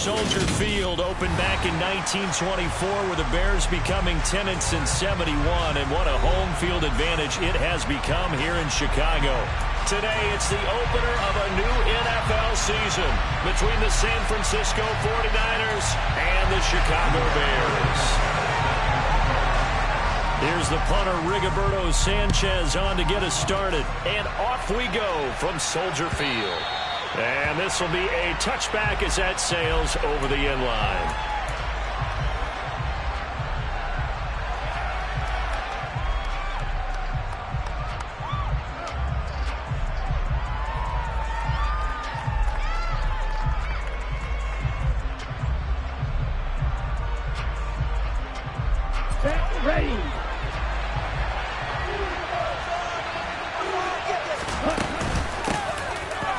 Soldier Field opened back in 1924 with the Bears becoming tenants in 71, and what a home field advantage it has become here in Chicago. Today, it's the opener of a new NFL season between the San Francisco 49ers and the Chicago Bears. Here's the punter, Rigoberto Sanchez, on to get us started. And off we go from Soldier Field. And this will be a touchback as that sails over the end line. Ready.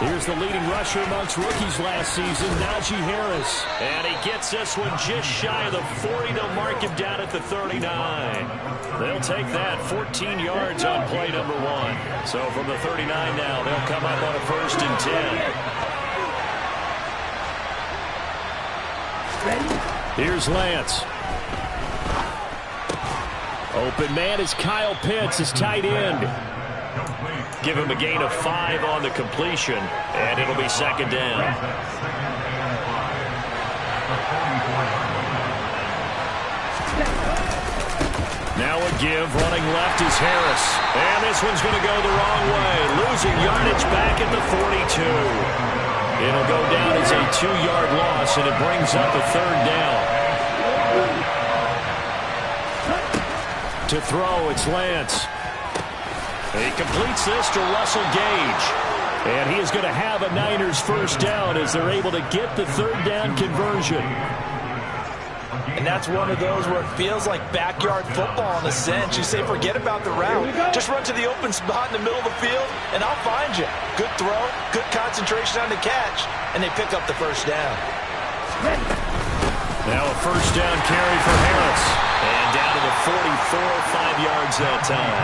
Here's the leading rusher amongst rookies last season, Najee Harris. And he gets this one just shy of the 40. They'll mark him down at the 39. They'll take that 14 yards on play number 1. So from the 39 now, they'll come up on a 1st and 10. Here's Lance. Open man is Kyle Pitts, his tight end. Give him a gain of 5 on the completion, and it'll be 2nd down. Now a give, running left is Harris. And this one's going to go the wrong way, losing yardage back at the 42. It'll go down as a 2-yard loss, and it brings up a 3rd down. To throw, it's Lance. He completes this to Russell Gage. And he is going to have a Niners 1st down as they're able to get the 3rd down conversion. And that's one of those where it feels like backyard football in a sense. You say forget about the route. Just run to the open spot in the middle of the field, and I'll find you. Good throw, good concentration on the catch, and they pick up the 1st down. Now a 1st down carry for Harris. And down to the 44, 5 yards that time.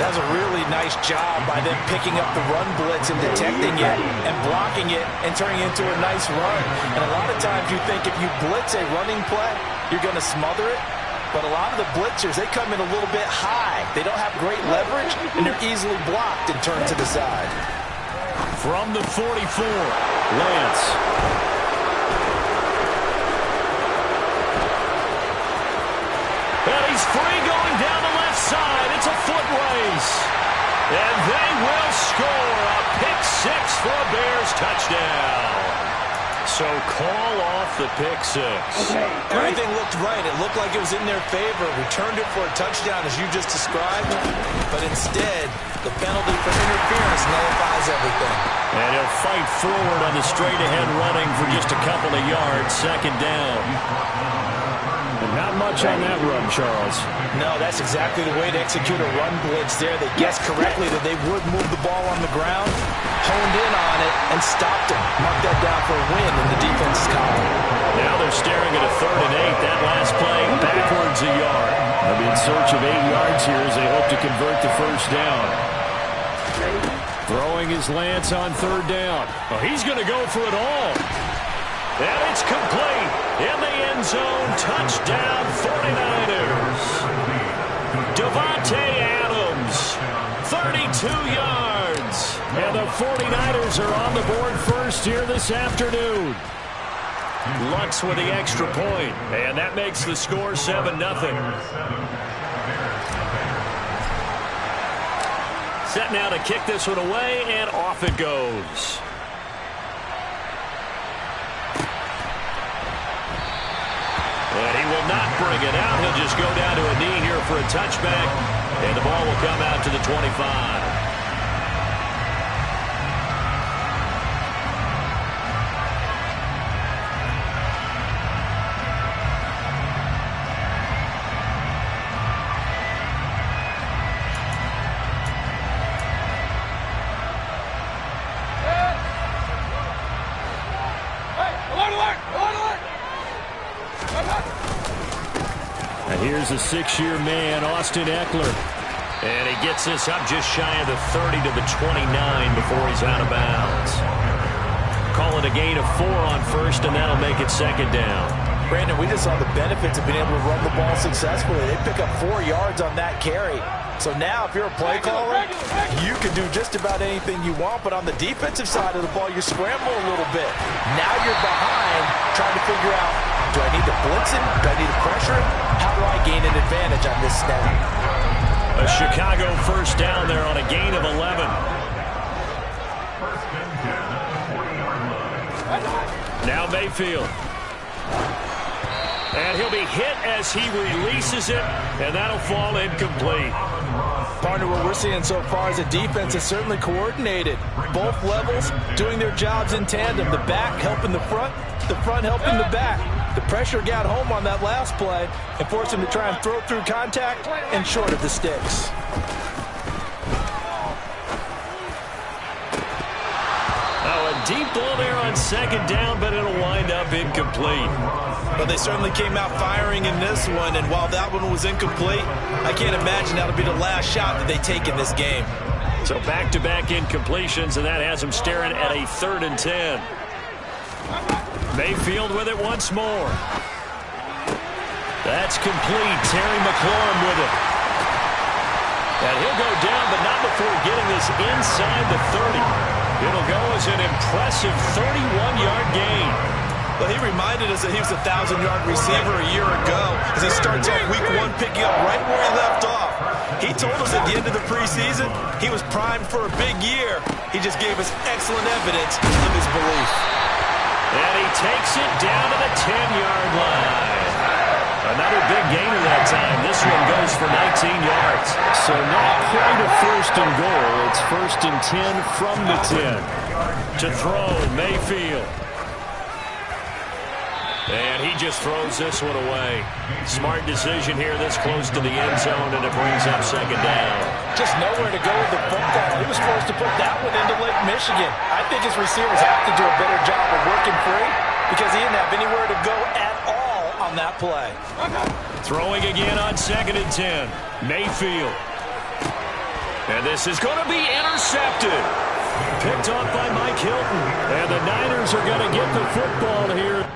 That was a really nice job by them picking up the run blitz and detecting it and blocking it and turning it into a nice run. And a lot of times you think if you blitz a running play, you're going to smother it. But a lot of the blitzers, they come in a little bit high. They don't have great leverage, and they're easily blocked and turned to the side. From the 44, Lance. And he's free going down the left side. It's a foot race. And they will score a pick 6 for a Bears touchdown. So call off the pick 6. Everything looked right. It looked like it was in their favor. Returned it for a touchdown as you just described. But instead, the penalty for interference nullifies everything. And he'll fight forward on the straight-ahead running for just a couple of yards. 2nd down. Not much on that run, Charles. No, that's exactly the way to execute a run blitz there. They guessed correctly that they would move the ball on the ground, honed in on it, and stopped him. Mark that down for a win in the defense's column. Now they're staring at a 3rd and 8. That last play, backwards a yard. They'll be in search of 8 yards here as they hope to convert the 1st down. Throwing his Lance on 3rd down. Oh, he's going to go for it all. And it's complete in the end zone. Touchdown 49ers. Devontae Adams, 32 yards. And the 49ers are on the board first here this afternoon. Lutz with the extra point. And that makes the score 7-0. Set now to kick this one away, and off it goes. And he will not bring it out. He'll just go down to a knee here for a touchback. And the ball will come out to the 25. And here's a 6-year man, Austin Eckler. And he gets this up just shy of the 30 to the 29 before he's out of bounds. Call it a gain of 4 on first, and that'll make it second down. Brandon, we just saw the benefits of being able to run the ball successfully. They pick up 4 yards on that carry. So now if you're a play caller, you can do just about anything you want, but on the defensive side of the ball, you're scrambling a little bit. Now you're behind trying to figure out, do I need to blitz him? Do I need to pressure him? How do I gain an advantage on this snap? A Chicago first down there on a gain of 11. Now Mayfield. And he'll be hit as he releases it, and that'll fall incomplete. Partner, what we're seeing so far is the defense is certainly coordinated. Both levels doing their jobs in tandem. The back helping the front helping the back. The pressure got home on that last play and forced him to try and throw through contact and short of the sticks. Oh, a deep ball there on second down, but it'll wind up incomplete. But they certainly came out firing in this one, and while that one was incomplete, I can't imagine that'll be the last shot that they take in this game. So back-to-back incompletions, and that has them staring at a 3rd and 10. Mayfield with it once more. That's complete. Terry McLaurin with it. And he'll go down, but not before getting this inside the 30. It'll go as an impressive 31-yard gain. Well, he reminded us that he was a 1,000-yard receiver a year ago as he starts off week 1 picking up right where he left off. He told us at the end of the preseason he was primed for a big year. He just gave us excellent evidence of his belief. And he takes it down to the 10-yard line. Another big gainer that time. This one goes for 19 yards. So not quite a 1st and goal. It's 1st and 10 from the 10. To throw, Mayfield. And he just throws this one away. Smart decision here this close to the end zone, and it brings up second down. Just nowhere to go with the football. He was forced to put that one into Lake Michigan. I think his receivers have to do a better job of working free because he didn't have anywhere to go at all on that play. Throwing again on 2nd and 10. Mayfield. And this is going to be intercepted. Picked off by Mike Hilton. And the Niners are going to get the football here.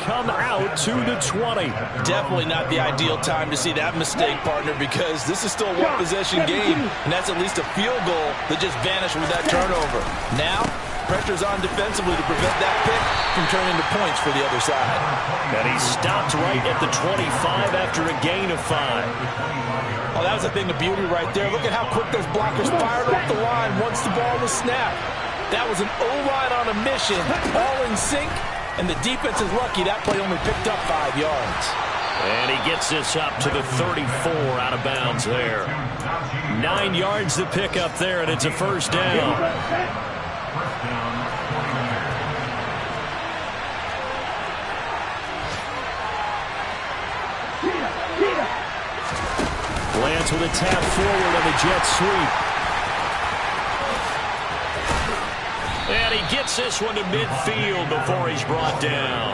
Come out to the 20. Definitely not the ideal time to see that mistake, partner, because this is still a one-possession game, and that's at least a field goal that just vanished with that turnover. Now, pressure's on defensively to prevent that pick from turning into points for the other side. And he stopped right at the 25 after a gain of 5. Oh, that was a thing of beauty right there. Look at how quick those blockers fired up the line once the ball was snapped. That was an O-line on a mission, all in sync. And the defense is lucky that play only picked up 5 yards. And he gets this up to the 34 out of bounds there. 9 yards to pick up there, and it's a first down. Lance with a tap forward on the jet sweep. And he gets this one to midfield before he's brought down.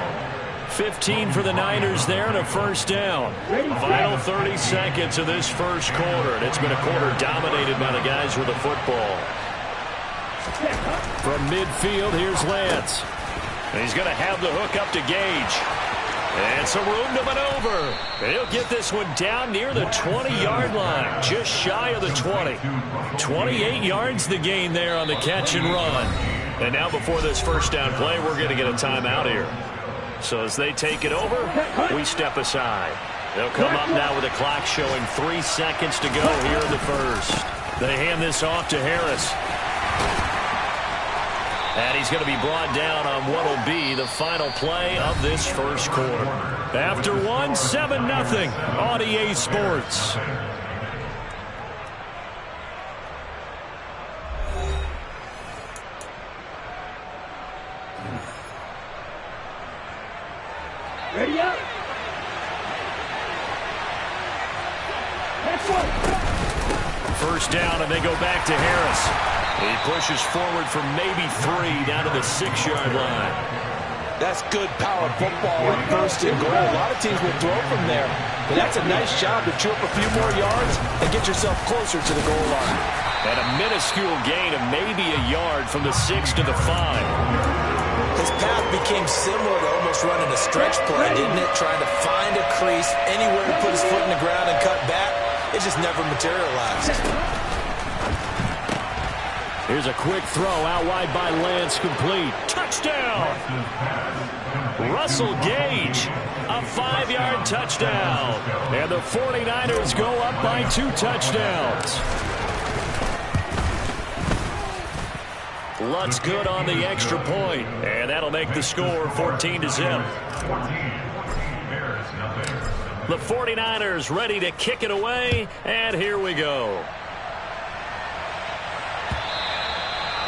15 for the Niners there and a first down. Final 30 seconds of this first quarter. And it's been a quarter dominated by the guys with the football. From midfield, here's Lance. And he's going to have the hook up to Gage. And some room to maneuver. And he'll get this one down near the 20-yard line. Just shy of the 20. 28 yards the gain there on the catch and run. And now before this first down play, we're going to get a timeout here. So as they take it over, we step aside. They'll come up now with a clock showing 3 seconds to go here in the first. They hand this off to Harris. And he's going to be brought down on what will be the final play of this first quarter. After 7-0 on EA Sports. Ready up. Next one. First down, and they go back to Harris. He pushes forward for maybe 3 down to the 6-yard line. That's good power football at first and goal. A lot of teams will throw from there. But that's a nice job to chew up a few more yards and get yourself closer to the goal line. And a minuscule gain of maybe a yard from the 6 to the 5. His path became similar to almost running a stretch play, didn't it? Trying to find a crease, anywhere to put his foot in the ground and cut back. It just never materialized. Here's a quick throw out wide by Lance, complete. Touchdown! Russell Gage, a 5-yard touchdown. And the 49ers go up by 2 touchdowns. Lutz good on the extra point, and that'll make the score 14-0. The 49ers ready to kick it away, and here we go.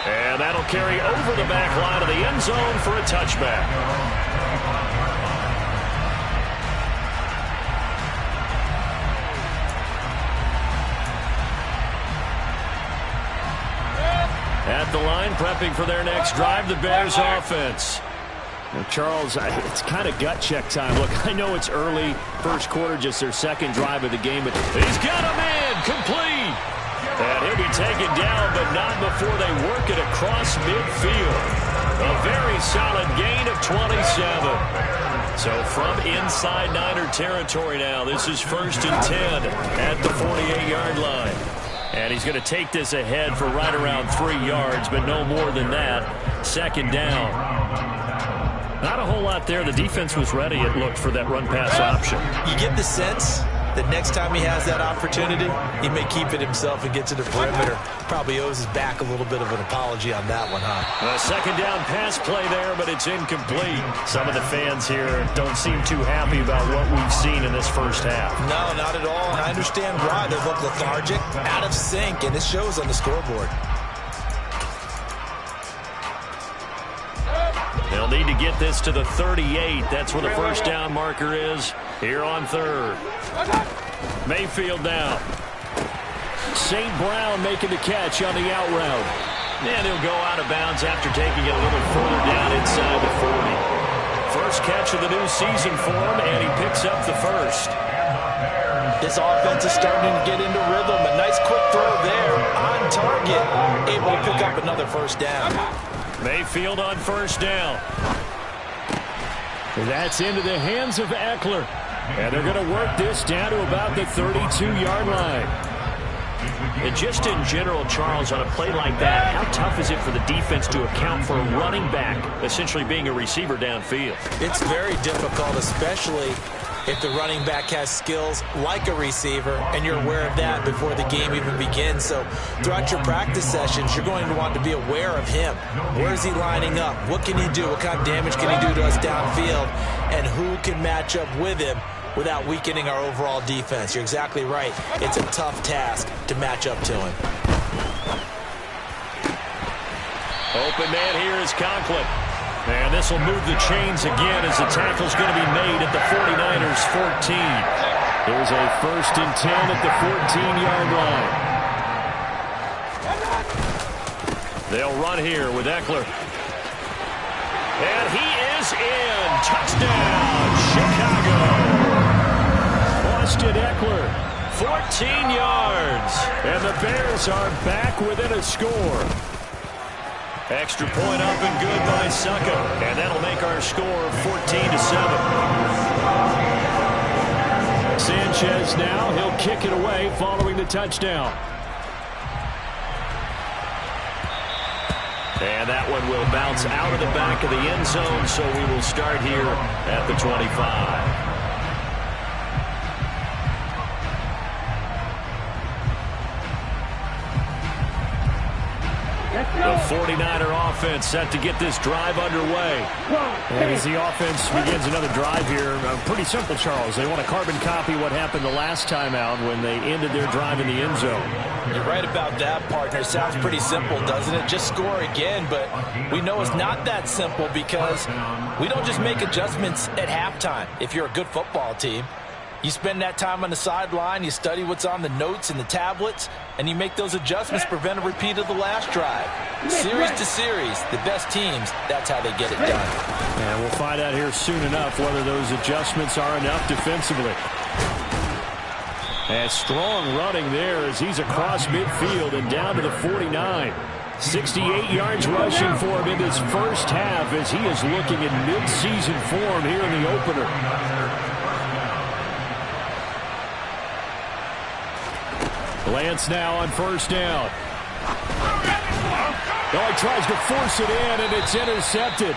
And that'll carry over the back line of the end zone for a touchback. At the line, prepping for their next drive, the Bears offense. Now, Charles, it's kind of gut check time. Look, I know it's early, first quarter, just their second drive of the game, but he's got him in, complete. And he'll be taken down, but not before they work it across midfield. A very solid gain of 27. So from inside Niner territory now, this is 1st and 10 at the 48-yard line. And he's going to take this ahead for right around 3 yards, but no more than that. 2nd down. Not a whole lot there. The defense was ready, it looked, for that run-pass option. You get the sense that next time he has that opportunity, he may keep it himself and get to the perimeter. Probably owes his back a little bit of an apology on that one, huh? A 2nd down pass play there, but it's incomplete. Some of the fans here don't seem too happy about what we've seen in this first half. No, not at all, and I understand why. They look lethargic, out of sync, and it shows on the scoreboard. They'll need to get this to the 38. That's where the first down marker is here on 3rd. Mayfield now. St. Brown making the catch on the out route. And he'll go out of bounds after taking it a little further down inside the 40. First catch of the new season for him, and he picks up the first. This offense is starting to get into rhythm. A nice quick throw there on target. Able to pick up another first down. Mayfield on first down. That's into the hands of Eckler. And they're going to work this down to about the 32-yard line. And just in general, Charles, on a play like that, how tough is it for the defense to account for a running back essentially being a receiver downfield? It's very difficult, especially if the running back has skills like a receiver, and you're aware of that before the game even begins. So throughout your practice sessions, you're going to want to be aware of him. Where is he lining up? What can he do? What kind of damage can he do to us downfield? And who can match up with him without weakening our overall defense? You're exactly right. It's a tough task to match up to him. Open man here is Conklin. And this will move the chains again as the tackle's going to be made at the 49ers 14. There's a 1st and 10 at the 14-yard line. They'll run here with Eckler. And he is in. Touchdown, Chicago. Austin Eckler, 14 yards. And the Bears are back within a score. Extra point up and good by Succo. And that'll make our score 14-7. Sanchez now, he'll kick it away following the touchdown. And that one will bounce out of the back of the end zone, so we will start here at the 25. The 49er offense set to get this drive underway. And as the offense begins another drive here, pretty simple, Charles. They want to carbon copy what happened the last time out when they ended their drive in the end zone. You're right about that, partner. Sounds pretty simple, doesn't it? Just score again, but we know it's not that simple because we don't just make adjustments at halftime. If you're a good football team, you spend that time on the sideline, you study what's on the notes and the tablets, and you make those adjustments to prevent a repeat of the last drive. Series to series, the best teams, that's how they get it done. And we'll find out here soon enough whether those adjustments are enough defensively. And strong running there as he's across midfield and down to the 49. 68 yards rushing for him in this first half as he is looking in mid-season form here in the opener. Lance now on first down. Oh, he tries to force it in, and it's intercepted.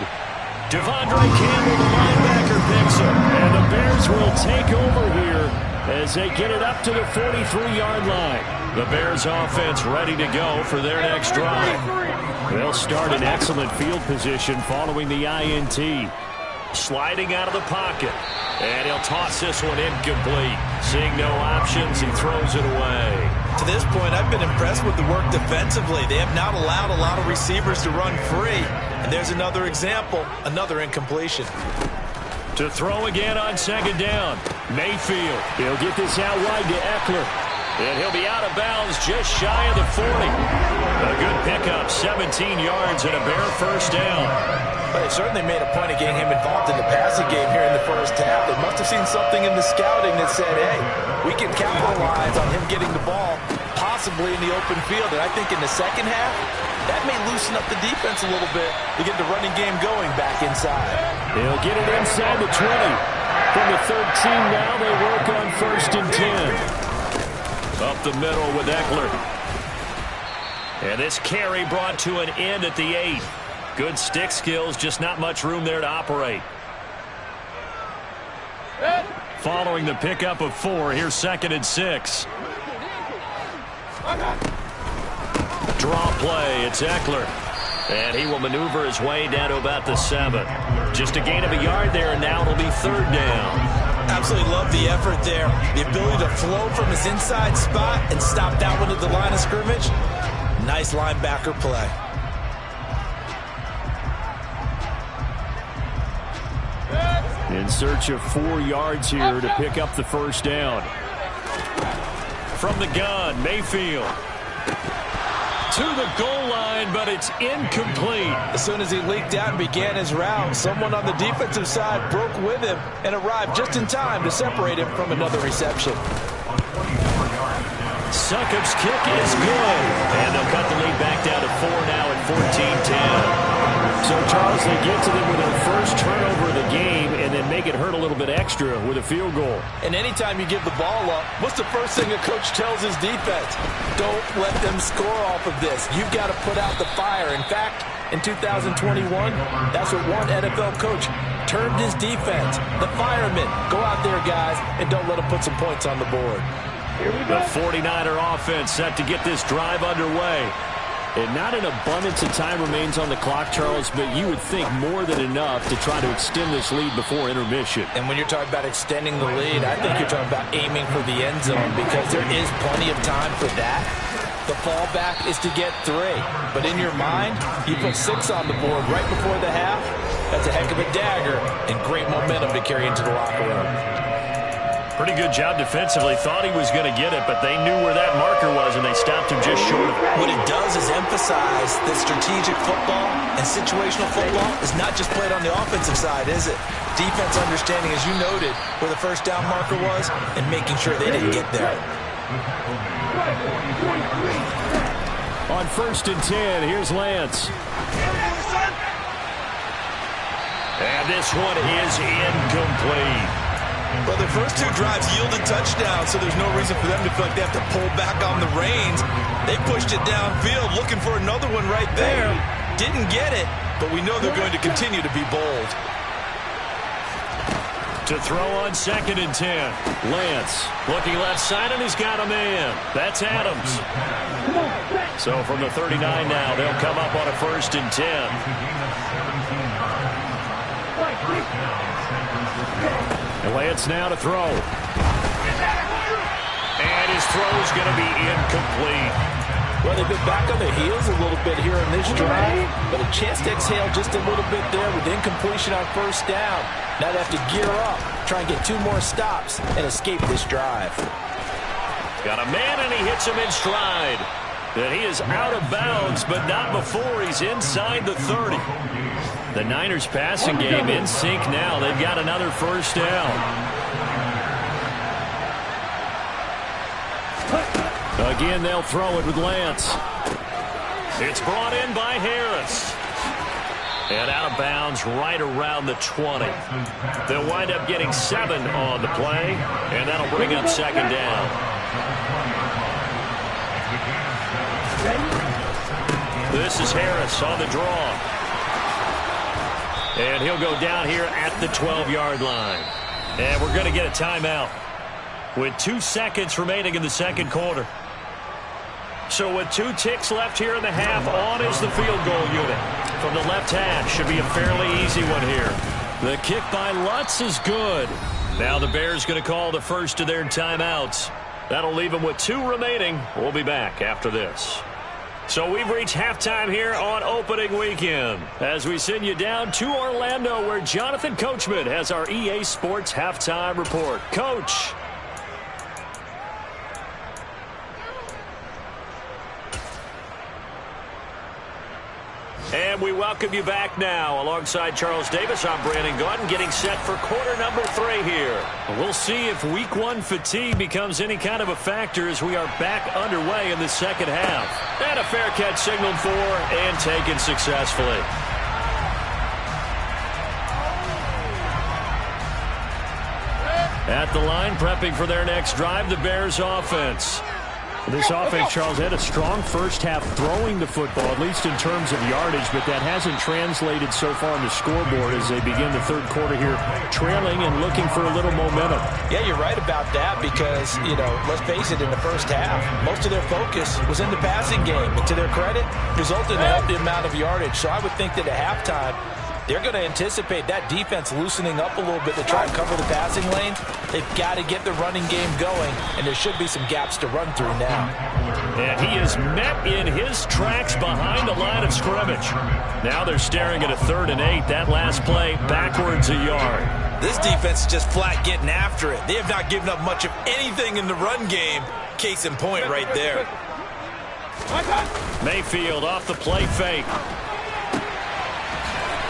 Devondre Campbell, the linebacker, picks him. And the Bears will take over here as they get it up to the 43-yard line. The Bears offense ready to go for their next drive. They'll start in excellent field position following the INT. Sliding out of the pocket. And he'll toss this one incomplete. Seeing no options, he throws it away. To this point, I've been impressed with the work defensively. They have not allowed a lot of receivers to run free. And there's another example, another incompletion. To throw again on second down. Mayfield. He'll get this out wide to Eckler. And he'll be out of bounds just shy of the 40. A good pickup, 17 yards and a Bear first down. But they certainly made a point of getting him involved in the passing game here in the first half. They must have seen something in the scouting that said, hey, we can capitalize on him getting the ball, possibly in the open field. And I think in the second half, that may loosen up the defense a little bit to get the running game going back inside. He'll get it inside the 20. From the 13 now, they work on first and 10. Up the middle with Eckler. And this carry brought to an end at the 8. Good stick skills, just not much room there to operate. Following the pickup of 4, here's second and 6. Draw play, it's Eckler. And he will maneuver his way down to about the 7. Just a gain of a yard there, and now it'll be third down. Absolutely love the effort there. The ability to flow from his inside spot and stop that one at the line of scrimmage. Nice linebacker play. In search of 4 yards here to pick up the first down. From the gun, Mayfield. To the goal line, but it's incomplete. As soon as he leaked out and began his route, someone on the defensive side broke with him and arrived just in time to separate him from another reception. Succop's kick is good. And they'll cut the lead back down to 4 now at 14-10. So, Charles, they get to them with their first turnover of the game and then make it hurt a little bit extra with a field goal. And anytime you give the ball up, what's the first thing a coach tells his defense? Don't let them score off of this. You've got to put out the fire. In fact, in 2021, that's what one NFL coach termed his defense. The firemen. Go out there, guys, and don't let them put some points on the board. The 49er offense set to get this drive underway. And not an abundance of time remains on the clock, Charles, but you would think more than enough to try to extend this lead before intermission. And when you're talking about extending the lead, I think you're talking about aiming for the end zone because there is plenty of time for that. The fallback is to get 3. But in your mind, you put 6 on the board right before the half. That's a heck of a dagger and great momentum to carry into the locker room. Pretty good job defensively. Thought he was going to get it, but they knew where that marker was, and they stopped him just short of it. What it does is emphasize that strategic football and situational football is not just played on the offensive side, is it? Defense understanding, as you noted, where the first down marker was and making sure they didn't get there. On first and 10, here's Lance. And this one is incomplete. Well, their first 2 drives yielded touchdowns, so there's no reason for them to feel like they have to pull back on the reins. They pushed it downfield, looking for another one right there. Didn't get it, but we know they're going to continue to be bold. To throw on second and 10. Lance looking left side, and he's got a man. That's Adams. So from the 39 now, they'll come up on a first and 10. And Lance now to throw. And his throw's going to be incomplete. Well, they've been back on their heels a little bit here in this drive, but a chance to exhale just a little bit there with incompletion on first down. Now they have to gear up, try and get 2 more stops, and escape this drive. Got a man, and he hits him in stride. And he is out of bounds, but not before he's inside the 30. The Niners passing game in sync now. They've got another first down. Again, they'll throw it with Lance. It's brought in by Harris. And out of bounds right around the 20. They'll wind up getting 7 on the play, and that'll bring up second down. This is Harris on the draw. And he'll go down here at the 12-yard line. And we're going to get a timeout with 2 seconds remaining in the second quarter. So with 2 ticks left here in the half, on is the field goal unit. From the left hash, should be a fairly easy one here. The kick by Lutz is good. Now the Bears going to call the first of their timeouts. That'll leave them with 2 remaining. We'll be back after this. So we've reached halftime here on opening weekend as we send you down to Orlando where Jonathan Coachman has our EA Sports halftime report. Coach. And we welcome you back now. Alongside Charles Davis, I'm Brandon Gaudin, getting set for quarter number 3 here. We'll see if week 1 fatigue becomes any kind of a factor as we are back underway in the second half. And a fair catch signaled for and taken successfully. At the line, prepping for their next drive, the Bears offense. This offense, Charles, had a strong first half throwing the football, at least in terms of yardage, but that hasn't translated so far on the scoreboard as they begin the third quarter here, trailing and looking for a little momentum. Yeah, you're right about that because, let's face it, in the first half, most of their focus was in the passing game. And to their credit, resulted in a healthy amount of yardage. So I would think that at halftime, they're going to anticipate that defense loosening up a little bit to try and cover the passing lanes. They've got to get the running game going, and there should be some gaps to run through now. And he is met in his tracks behind the line of scrimmage. Now they're staring at a 3rd and 8. That last play, backwards a yard. This defense is just flat getting after it. They have not given up much of anything in the run game. Case in point right there. Mayfield off the play fake.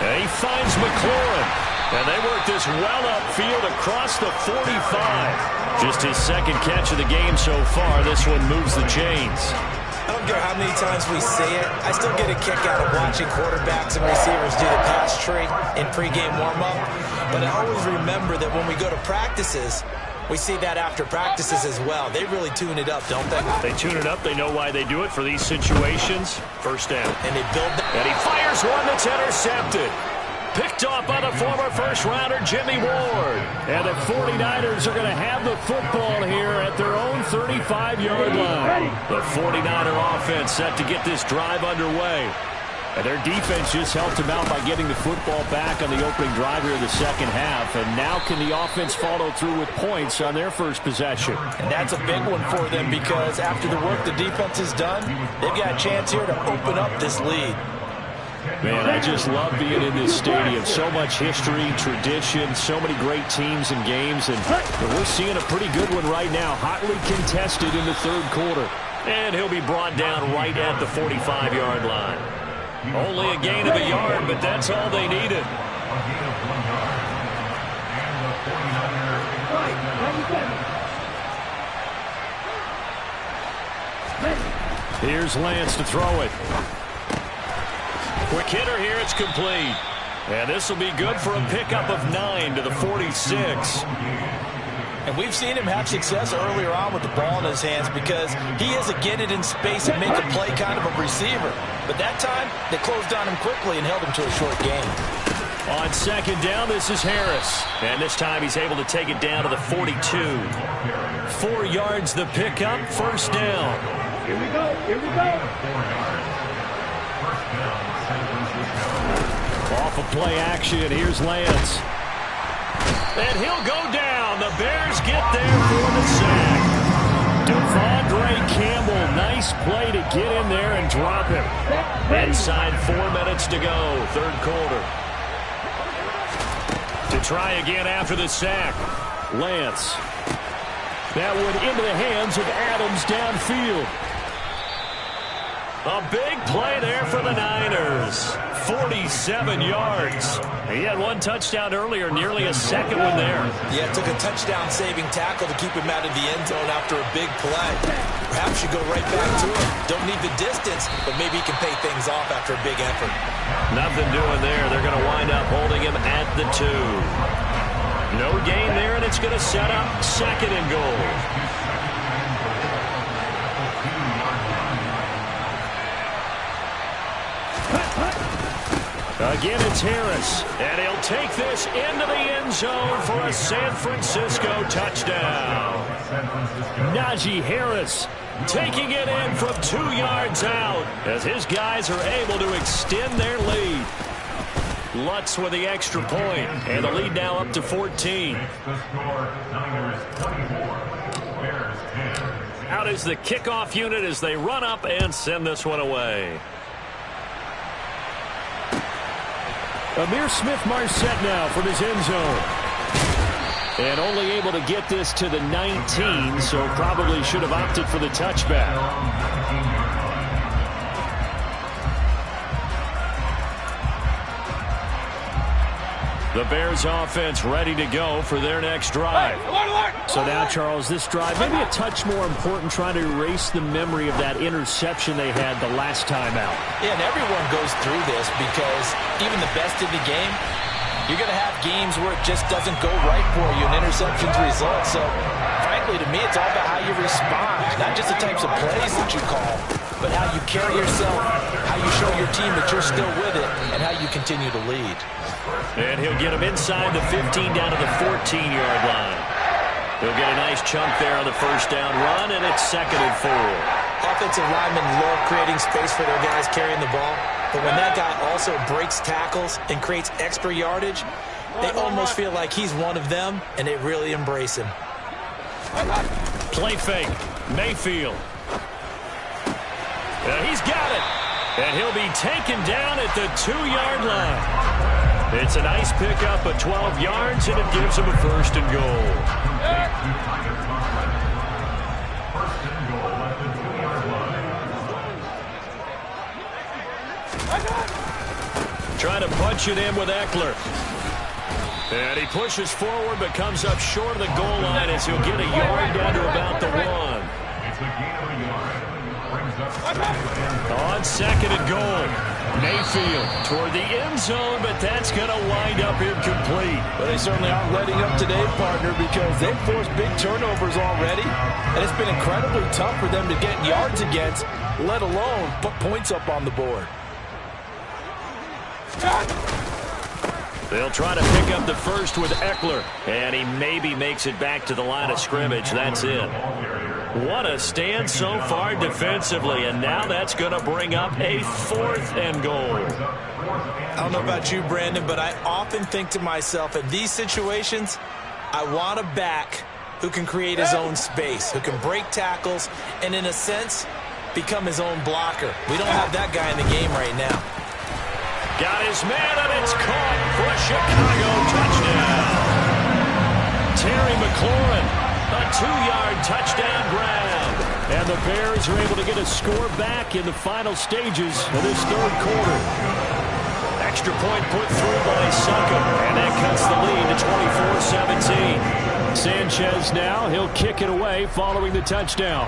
And he finds McLaurin. And they work this well upfield across the 45. Just his second catch of the game so far. This one moves the chains. I don't care how many times we say it. I still get a kick out of watching quarterbacks and receivers do the pass tree in pregame warm-up. But I always remember that when we go to practices, we see that after practices as well. They really tune it up, don't they? They tune it up. They know why they do it for these situations. First down. And they build that. And he fires one that's intercepted. Picked off by the former first-rounder Jimmy Ward. And the 49ers are going to have the football here at their own 35-yard line. The 49er offense set to get this drive underway. And their defense just helped them out by getting the football back on the opening drive here in the second half. And now can the offense follow through with points on their first possession? And that's a big one for them because after the work the defense has done, they've got a chance here to open up this lead. Man, I just love being in this stadium. So much history, tradition, so many great teams and games. And we're seeing a pretty good one right now, hotly contested in the third quarter. And he'll be brought down right at the 45-yard line. Only a gain of a yard, but that's all they needed. Here's Lance to throw it. Quick hitter here, it's complete. And this will be good for a pickup of 9 to the 46. And we've seen him have success earlier on with the ball in his hands because he is a get it in space and make a play kind of a receiver. But that time, they closed on him quickly and held him to a short gain. On second down, this is Harris. And this time he's able to take it down to the 42. 4 yards the pickup, first down. Here we go, here we go. Off of play action, here's Lance. And he'll go down. The Bears get there for the sack. Devondre Campbell, nice play to get in there and drop him. Inside 4 minutes to go, third quarter. To try again after the sack. Lance. That one into the hands of Adams downfield. A big play there for the Niners. 47 yards. He had one touchdown earlier, nearly a second one there. Yeah, it took a touchdown-saving tackle to keep him out of the end zone after a big play. Perhaps you go right back to him. Don't need the distance, but maybe he can pay things off after a big effort. Nothing doing there. They're going to wind up holding him at the 2. No gain there, and it's going to set up 2nd and goal. Again, it's Harris, and he'll take this into the end zone for a San Francisco touchdown. Najee Harris taking it in from 2 yards out as his guys are able to extend their lead. Lutz with the extra point, and the lead now up to 14. Out is the kickoff unit as they run up and send this one away. Amir Smith-Marset now from his end zone. And only able to get this to the 19, so probably should have opted for the touchback. The Bears offense ready to go for their next drive. So now, Charles, this drive maybe a touch more important, trying to erase the memory of that interception they had the last time out. Yeah, and everyone goes through this because even the best in the game, you're going to have games where it just doesn't go right for you, and interceptions result. So, frankly, to me, it's all about how you respond, not just the types of plays that you call, but how you carry yourself, how you show your team that you're still with it, and how you continue to lead. And he'll get him inside the 15 down to the 14-yard line. He'll get a nice chunk there on the first down run, and it's 2nd and 4. Offensive linemen love creating space for their guys carrying the ball, but when that guy also breaks tackles and creates extra yardage, they almost feel like he's one of them, and they really embrace him. Play fake. Mayfield. He's got it. And he'll be taken down at the 2-yard line. It's a nice pickup of 12 yards, and it gives him a 1st and goal. Trying to punch it in with Eckler. And he pushes forward but comes up short of the goal line as he'll get a yard down to about the 1. On 2nd and goal. Mayfield toward the end zone, but that's going to wind up incomplete. Well, they certainly aren't letting up today, partner, because they've forced big turnovers already, and it's been incredibly tough for them to get yards against, let alone put points up on the board. They'll try to pick up the first with Eckler, and he maybe makes it back to the line of scrimmage. That's it. What a stand so far defensively, and now that's going to bring up a 4th and goal. I don't know about you, Brandon, but I often think to myself, in these situations, I want a back who can create his own space, who can break tackles, and in a sense, become his own blocker. We don't have that guy in the game right now. Got his man, and it's caught for a Chicago touchdown. Terry McLaurin, a 2-yard touchdown grab. And the Bears are able to get a score back in the final stages of this 3rd quarter. Extra point put through by Suckham, and that cuts the lead to 24-17. Sanchez now, he'll kick it away following the touchdown.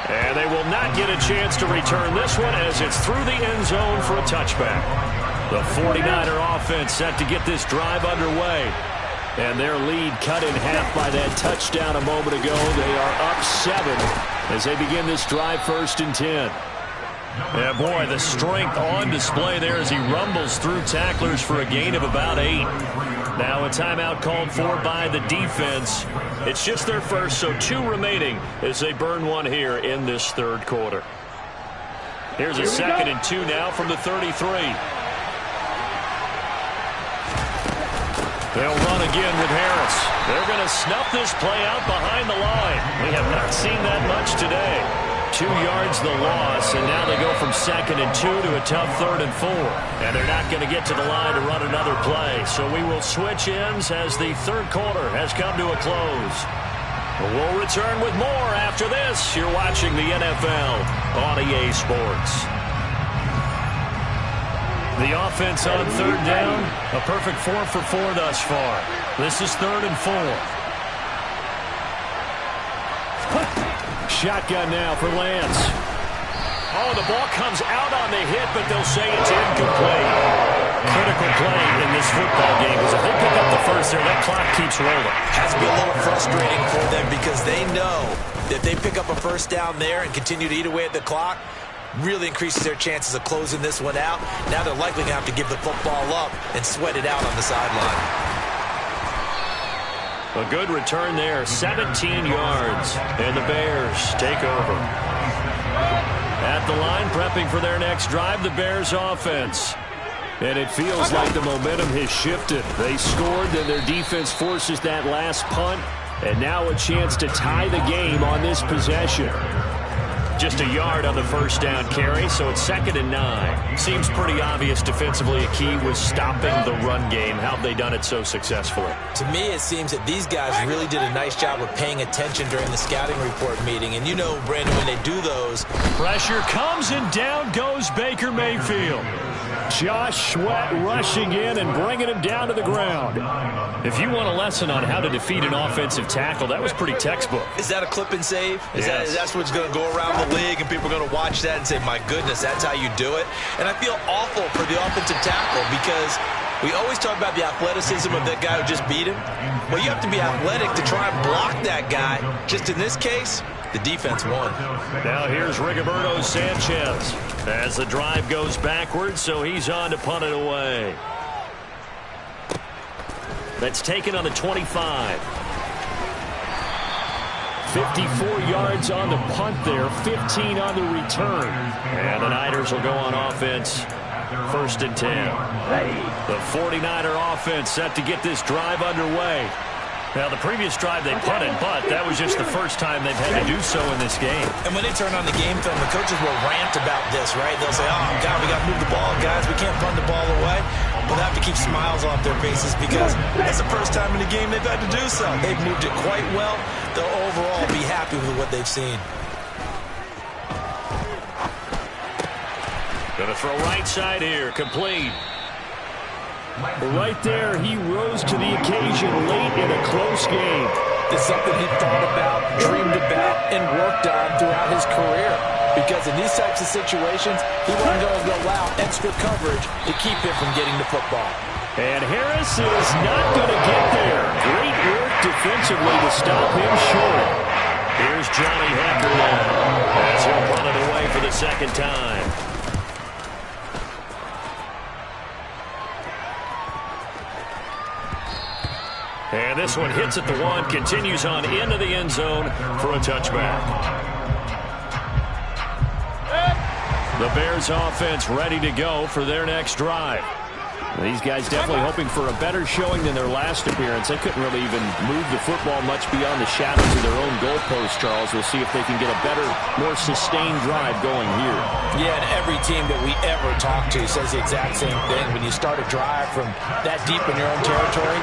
And they will not get a chance to return this one as it's through the end zone for a touchback. The 49er offense set to get this drive underway. And their lead cut in half by that touchdown a moment ago. They are up 7 as they begin this drive 1st and 10. Yeah, boy, the strength on display there as he rumbles through tacklers for a gain of about 8. Now a timeout called for by the defense. It's just their first, so 2 remaining as they burn one here in this 3rd quarter. Here's a 2nd and 2 now from the 33. They'll run again with Harris. They're going to snuff this play out behind the line. We have not seen that much today. 2 yards the loss, and now they go from 2nd and 2 to a tough 3rd and 4. And they're not going to get to the line to run another play. So we will switch ends as the 3rd quarter has come to a close. We'll return with more after this. You're watching the NFL on EA Sports. The offense on third down, a perfect 4 for 4 thus far. This is 3rd and 4. Shotgun now for Lance. Oh, the ball comes out on the hit, but they'll say it's incomplete. Critical play in this football game, because if they pick up the first there, that clock keeps rolling. Has to be a little frustrating for them because they know that if they pick up a first down there and continue to eat away at the clock, really increases their chances of closing this one out. Now they're likely going to have to give the football up and sweat it out on the sideline. A good return there, 17 yards, and the Bears take over. At the line, prepping for their next drive, the Bears offense. And it feels like the momentum has shifted. They scored, then their defense forces that last punt, and now a chance to tie the game on this possession. Just a yard on the first down carry, so it's 2nd and 9. Seems pretty obvious defensively a key was stopping the run game. How have they done it so successfully? To me, it seems that these guys really did a nice job of paying attention during the scouting report meeting. And you know, Brandon, when they do those... Pressure comes and down goes Baker Mayfield. Josh Sweat rushing in and bringing him down to the ground. If you want a lesson on how to defeat an offensive tackle, that was pretty textbook. Is that a clip and save? Yes. That's what's going to go around the league, and people are going to watch that and say, my goodness, that's how you do it? And I feel awful for the offensive tackle because we always talk about the athleticism of that guy who just beat him. Well, you have to be athletic to try and block that guy. Just in this case, the defense won. Now here's Rigoberto Sanchez as the drive goes backwards, so he's on to punt it away. That's taken on the 25. 54 yards on the punt there, 15 on the return. And the Niners will go on offense, 1st and 10. The 49er offense set to get this drive underway. Now, the previous drive they punted, but that was just the first time they've had to do so in this game. And when they turn on the game film, the coaches will rant about this, right? They'll say, oh, God, we got to move the ball, guys. We can't punt the ball away. But they have to keep smiles off their faces because that's the first time in the game they've had to do so. They've moved it quite well. They'll overall be happy with what they've seen. Gonna throw right side here, complete. Right there, he rose to the occasion late in a close game. It's something he thought about, dreamed about, and worked on throughout his career. Because in these types of situations, he wasn't going to allow extra coverage to keep him from getting the football. And Harris is not going to get there. Great work defensively to stop him short. Here's Johnny Hekker as he'll punt it away for the 2nd time. And this one hits at the 1, continues on into the end zone for a touchback. The Bears offense ready to go for their next drive. These guys definitely hoping for a better showing than their last appearance. They couldn't really even move the football much beyond the shadows of their own goalpost, Charles. We'll see if they can get a better, more sustained drive going here. Yeah, and every team that we ever talk to says the exact same thing. When you start a drive from that deep in your own territory,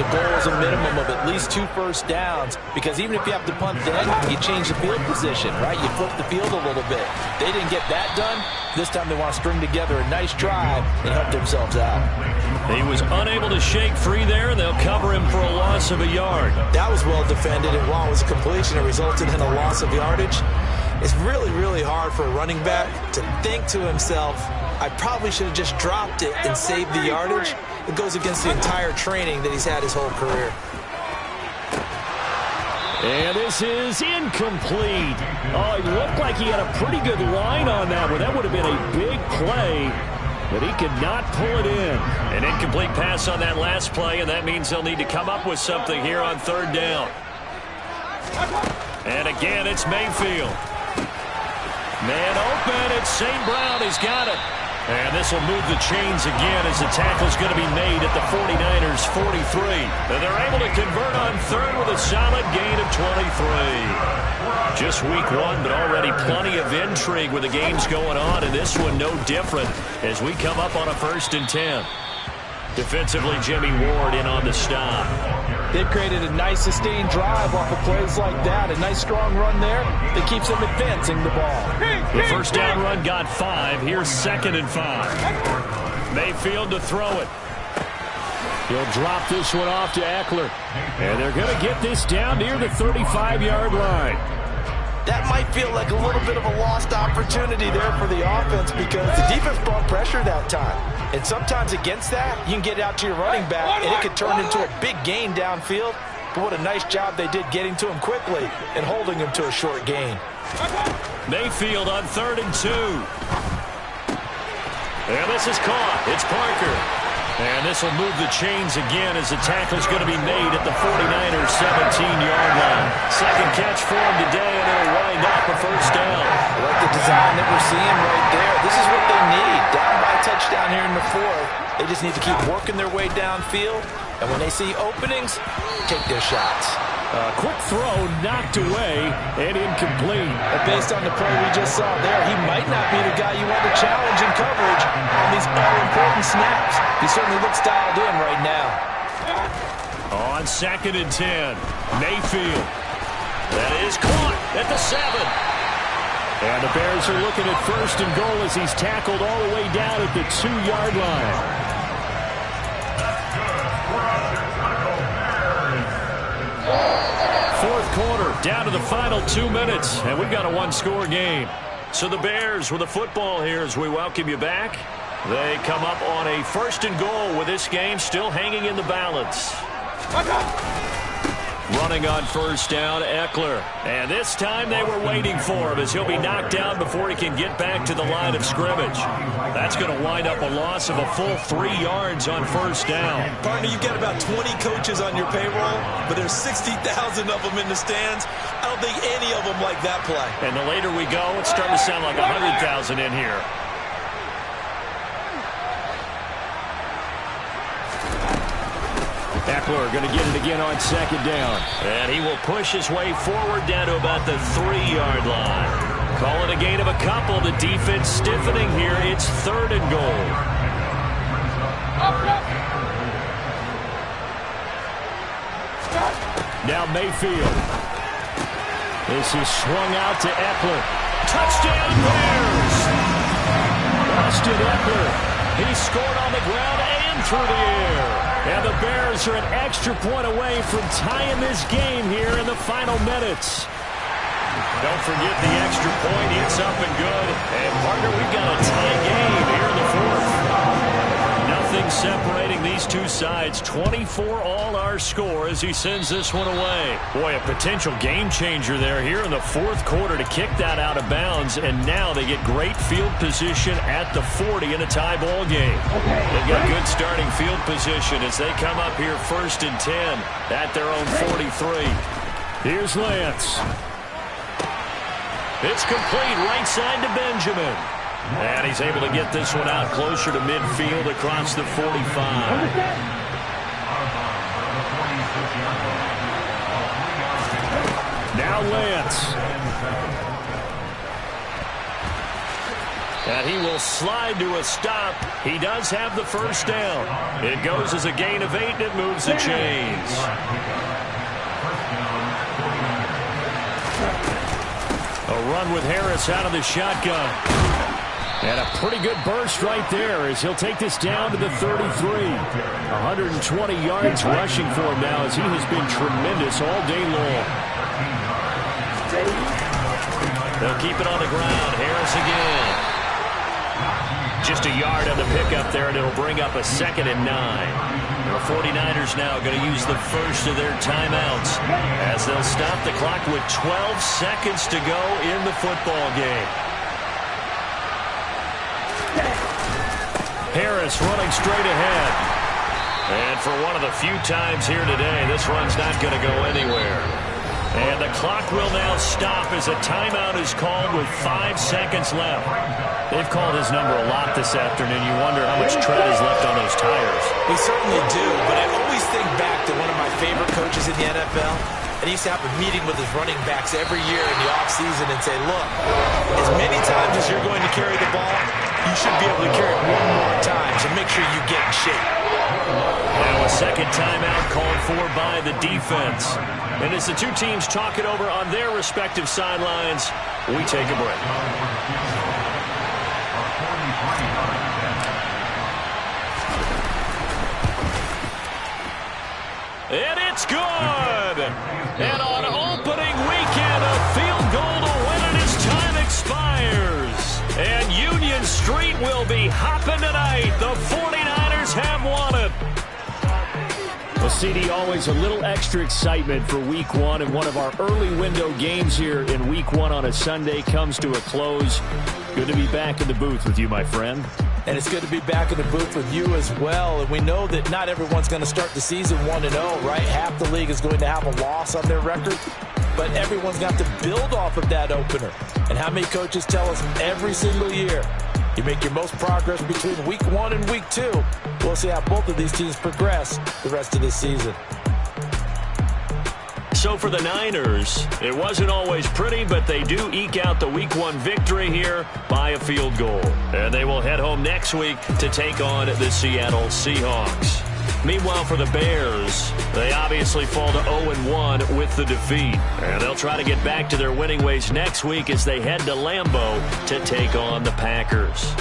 the goal is a minimum of at least 2 first downs, because even if you have to punt then, you change the field position, right? You flip the field a little bit. They didn't get that done. This time they want to string together a nice drive and help themselves out. He was unable to shake free there, and they'll cover him for a loss of a yard. That was well defended, and while it was a completion, it resulted in a loss of yardage. It's really, really hard for a running back to think to himself, I probably should have just dropped it and saved the yardage. It goes against the entire training that he's had his whole career. And this is incomplete. Oh, it looked like he had a pretty good line on that one. That would have been a big play, but he could not pull it in. An incomplete pass on that last play, and that means they'll need to come up with something here on 3rd down. And again, it's Mayfield. Man open, it's St. Brown. He's got it. And this will move the chains again as the tackle's going to be made at the 49ers' 43. And they're able to convert on 3rd with a solid gain of 23. Just week 1, but already plenty of intrigue with the games going on, and this one no different as we come up on a 1st and 10. Defensively, Jimmy Ward in on the stop. They've created a nice sustained drive off of plays like that. A nice strong run there that keeps them advancing the ball. The first down run got 5. Here's 2nd and 5. Mayfield to throw it. He'll drop this one off to Eckler. And they're going to get this down near the 35-yard line. That might feel like a little bit of a lost opportunity there for the offense because the defense brought pressure that time. And sometimes against that, you can get out to your running back, and it could turn into a big gain downfield. But what a nice job they did getting to him quickly and holding him to a short gain. Mayfield on 3rd and 2. And this is caught. It's Parker. And this will move the chains again as the tackle's going to be made at the 49ers' 17-yard line. Second catch for him today, and it'll wind up a first down. I like the design that we're seeing right there. This is what they need. Down by a touchdown here in the 4th. They just need to keep working their way downfield. And when they see openings, take their shots. Quick throw knocked away and incomplete. But based on the play we just saw there, he might not be the guy you want to challenge in coverage on these all-important snaps. He certainly looks dialed in right now. On 2nd and 10, Mayfield. That is caught at the 7. And the Bears are looking at 1st and goal as he's tackled all the way down at the 2-yard line. Fourth quarter, down to the final 2 minutes, and we've got a one-score game. So the Bears with the football here as we welcome you back. They come up on a 1st and goal with this game still hanging in the balance. Running on 1st down, Eckler. And this time they were waiting for him as he'll be knocked down before he can get back to the line of scrimmage. That's going to wind up a loss of a full 3 yards on 1st down. Partner, you've got about 20 coaches on your payroll, but there's 60,000 of them in the stands. I don't think any of them like that play. And the later we go, it's starting to sound like 100,000 in here. Eckler going to get it again on 2nd down. And he will push his way forward down to about the 3-yard line. Call it a gain of a couple. The defense stiffening here. It's 3rd and goal. Now Mayfield. This is swung out to Eckler. Touchdown Bears! Austin Eckler. He scored on the ground and through the air. And the Bears are an extra point away from tying this game here in the final minutes. Don't forget the extra point. It's up and good. And, partner, we've got a tie game here in the 4th. Nothing separating these two sides. 24 all our score as he sends this one away. Boy, a potential game changer there here in the 4th quarter to kick that out of bounds. And now they get great field position at the 40 in a tie ball game. They've got good starting field position as they come up here 1st and 10 at their own 43. Here's Lance. It's complete right side to Benjamin. And he's able to get this one out closer to midfield across the 45. Now Lance. And he will slide to a stop. He does have the 1st down. It goes as a gain of 8, and it moves the chains. A run with Harris out of the shotgun. And a pretty good burst right there as he'll take this down to the 33. 120 yards rushing for him now as he has been tremendous all day long. They'll keep it on the ground. Harris again. Just a yard on the pickup there, and it'll bring up a 2nd and 9. The 49ers now going to use the first of their timeouts as they'll stop the clock with 12 seconds to go in the football game. Harris running straight ahead. And for one of the few times here today, this run's not going to go anywhere. And the clock will now stop as a timeout is called with 5 seconds left. They've called his number a lot this afternoon. You wonder how much tread is left on those tires. We certainly do, but I always think back to one of my favorite coaches in the NFL. And he used to have a meeting with his running backs every year in the offseason and say, look, as many times as you're going to carry the ball, you should be able to carry it one more time, so make sure you get in shape. Now a second timeout called for by the defense. And as the two teams talk it over on their respective sidelines, we take a break. And it's good. And on opening weekend, a field goal to win it as time expires. And Union Street will be hopping tonight. The 49ers have won it. Well, CD, always a little extra excitement for Week 1, and one of our early window games here in Week 1 on a Sunday comes to a close. Good to be back in the booth with you, my friend. And it's good to be back in the booth with you as well. And we know that not everyone's going to start the season 1-0, right? Half the league is going to have a loss on their record. But everyone's got to build off of that opener. And how many coaches tell us every single year, you make your most progress between Week 1 and Week 2. We'll see how both of these teams progress the rest of this season. So for the Niners, it wasn't always pretty, but they do eke out the Week 1 victory here by a field goal. And they will head home next week to take on the Seattle Seahawks. Meanwhile, for the Bears, they obviously fall to 0-1 with the defeat. And they'll try to get back to their winning ways next week as they head to Lambeau to take on the Packers.